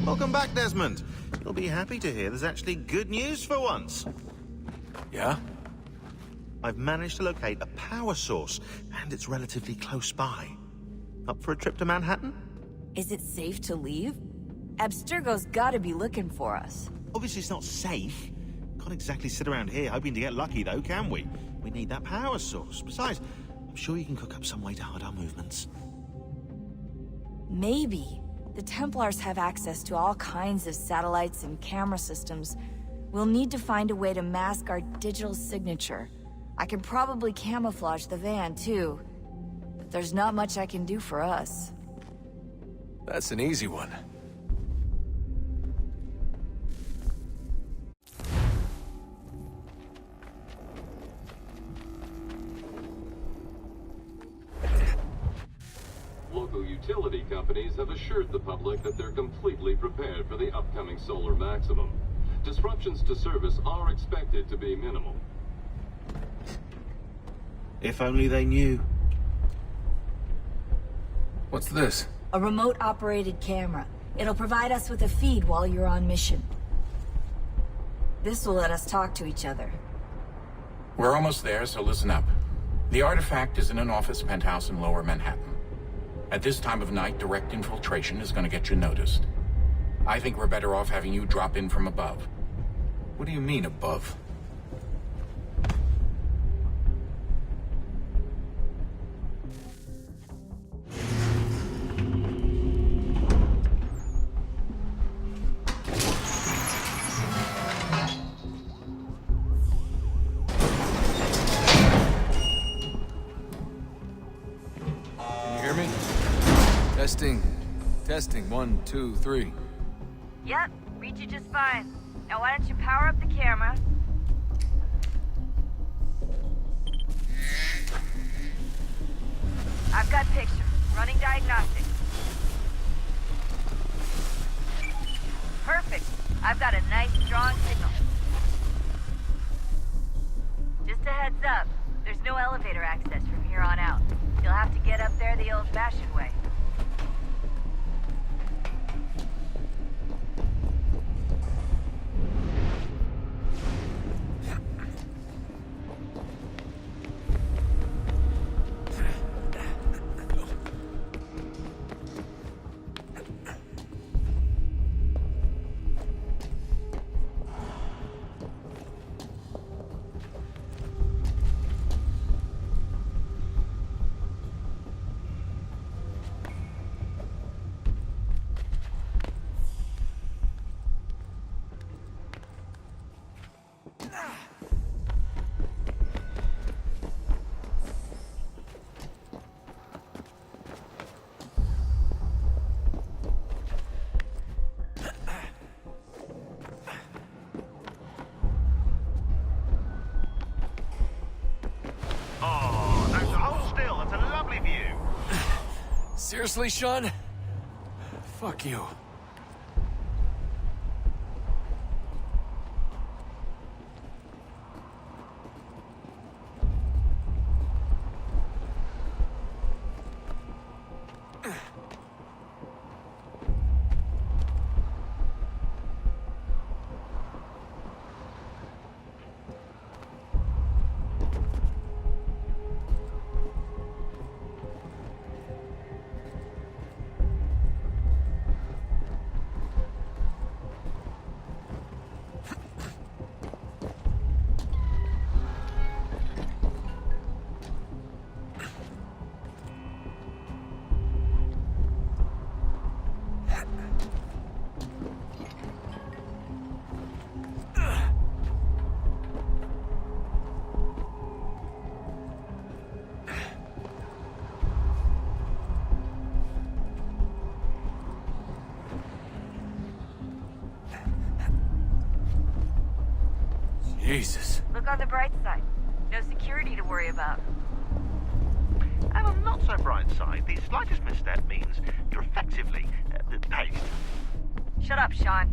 Welcome back, Desmond. You'll be happy to hear there's actually good news for once. Yeah? I've managed to locate a power source, and it's relatively close by. Up for a trip to Manhattan? Is it safe to leave? Abstergo's gotta be looking for us. Obviously it's not safe. Can't exactly sit around here hoping to get lucky, though, can we? We need that power source. Besides, I'm sure you can cook up some way to hide our movements. Maybe. The Templars have access to all kinds of satellites and camera systems. We'll need to find a way to mask our digital signature. I can probably camouflage the van, too. But there's not much I can do for us. That's an easy one. Local utility companies have assured the public that they're completely prepared for the upcoming solar maximum. Disruptions to service are expected to be minimal. If only they knew. What's this? A remote-operated camera. It'll provide us with a feed while you're on mission. This will let us talk to each other. We're almost there, so listen up. The artifact is in an office penthouse in Lower Manhattan. At this time of night, direct infiltration is going to get you noticed. I think we're better off having you drop in from above. What do you mean, above? Testing, 1, 2, 3. Yep, read you just fine. Now why don't you power up the camera? I've got pictures. Running diagnostics. Perfect. I've got a nice, strong signal. Just a heads up, there's no elevator access from here on out. You'll have to get up there the old-fashioned way. Seriously, Sean? Fuck you. Jesus. Look on the bright side. No security to worry about. And on the not so bright side, the slightest misstep means you're effectively paced. Shut up, Sean.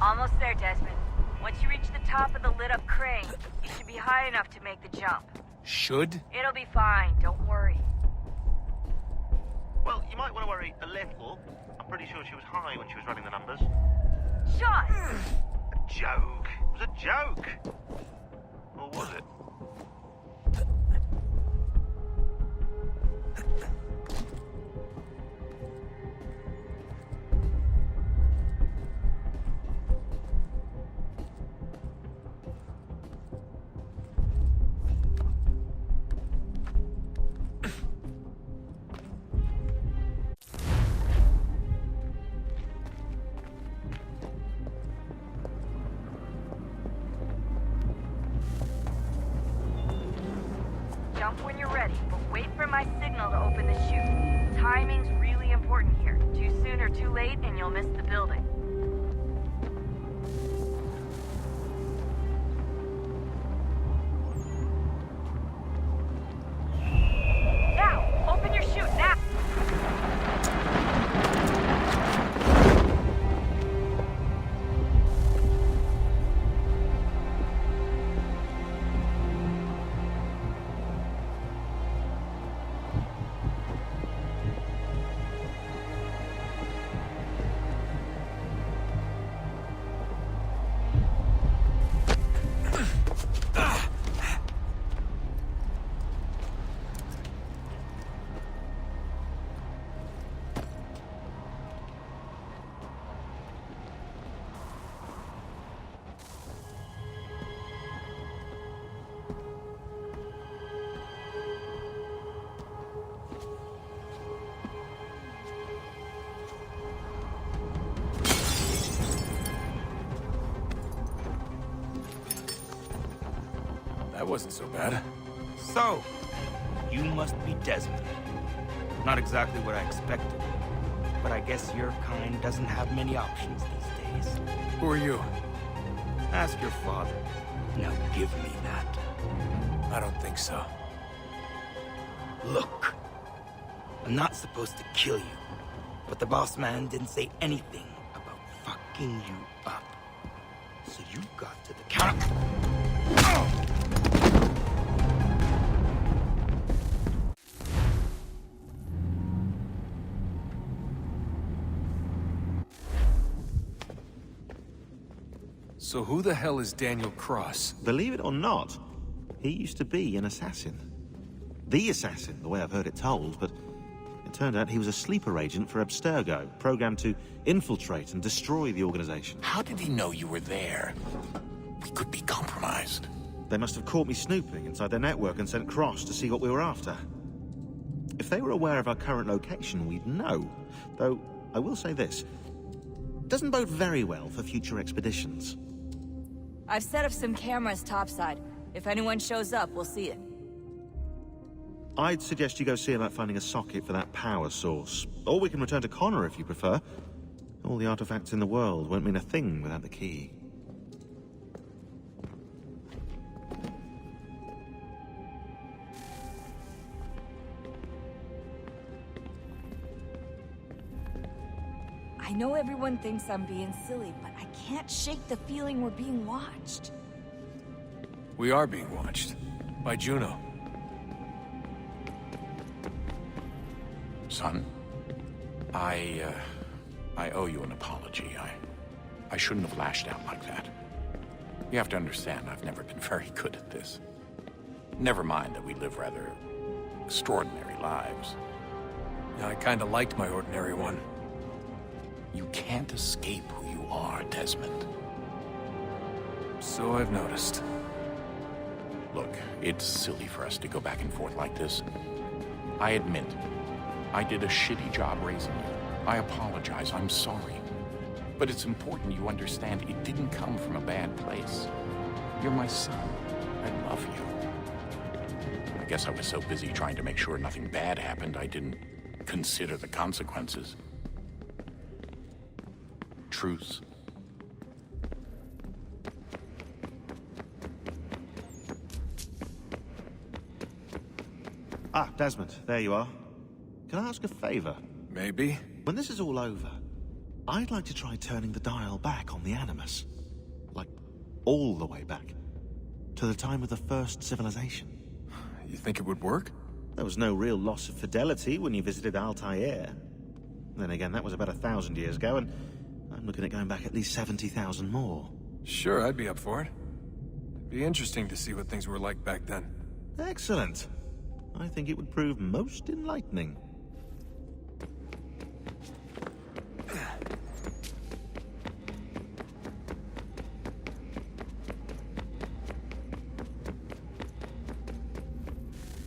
Almost there, Desmond. Once you reach the top of the lit-up crane, you should be high enough to make the jump. Should? It'll be fine, don't worry. Well, you might want to worry a little. I'm pretty sure she was high when she was running the numbers. Sean! A joke. It was a joke. Or was it? Jump when you're ready, but wait for my signal to open the chute. Timing's really important here. Too soon or too late, and you'll miss the building. Now! Open your chute, now! That wasn't so bad. So, you must be Desmond. Not exactly what I expected, but I guess your kind doesn't have many options these days. Who are you? Ask your father. Now give me that. I don't think so. Look, I'm not supposed to kill you, but the boss man didn't say anything about fucking you up. So you got to the counter. So who the hell is Daniel Cross? Believe it or not, he used to be an assassin. The assassin, the way I've heard it told, but it turned out he was a sleeper agent for Abstergo, programmed to infiltrate and destroy the organization. How did he know you were there? We could be compromised. They must have caught me snooping inside their network and sent Cross to see what we were after. If they were aware of our current location, we'd know. Though, I will say this. It doesn't bode very well for future expeditions. I've set up some cameras topside. If anyone shows up, we'll see it. I'd suggest you go see about finding a socket for that power source. Or we can return to Connor if you prefer. All the artifacts in the world won't mean a thing without the key. I know everyone thinks I'm being silly, but I can't shake the feeling we're being watched. We are being watched. By Juno. Son, I owe you an apology. I shouldn't have lashed out like that. You have to understand, I've never been very good at this. Never mind that we live rather extraordinary lives. Yeah, I kinda liked my ordinary one. You can't escape who you are, Desmond. So I've noticed. Look, it's silly for us to go back and forth like this. I admit, I did a shitty job raising you. I apologize, I'm sorry. But it's important you understand it didn't come from a bad place. You're my son. I love you. I guess I was so busy trying to make sure nothing bad happened, I didn't consider the consequences. Truce. Ah, Desmond, there you are. Can I ask a favor? Maybe. When this is all over, I'd like to try turning the dial back on the Animus. Like, all the way back. To the time of the first civilization. You think it would work? There was no real loss of fidelity when you visited Altair. Then again, that was about 1,000 years ago, and I'm looking at going back at least 70,000 more. Sure, I'd be up for it. It'd be interesting to see what things were like back then. Excellent. I think it would prove most enlightening.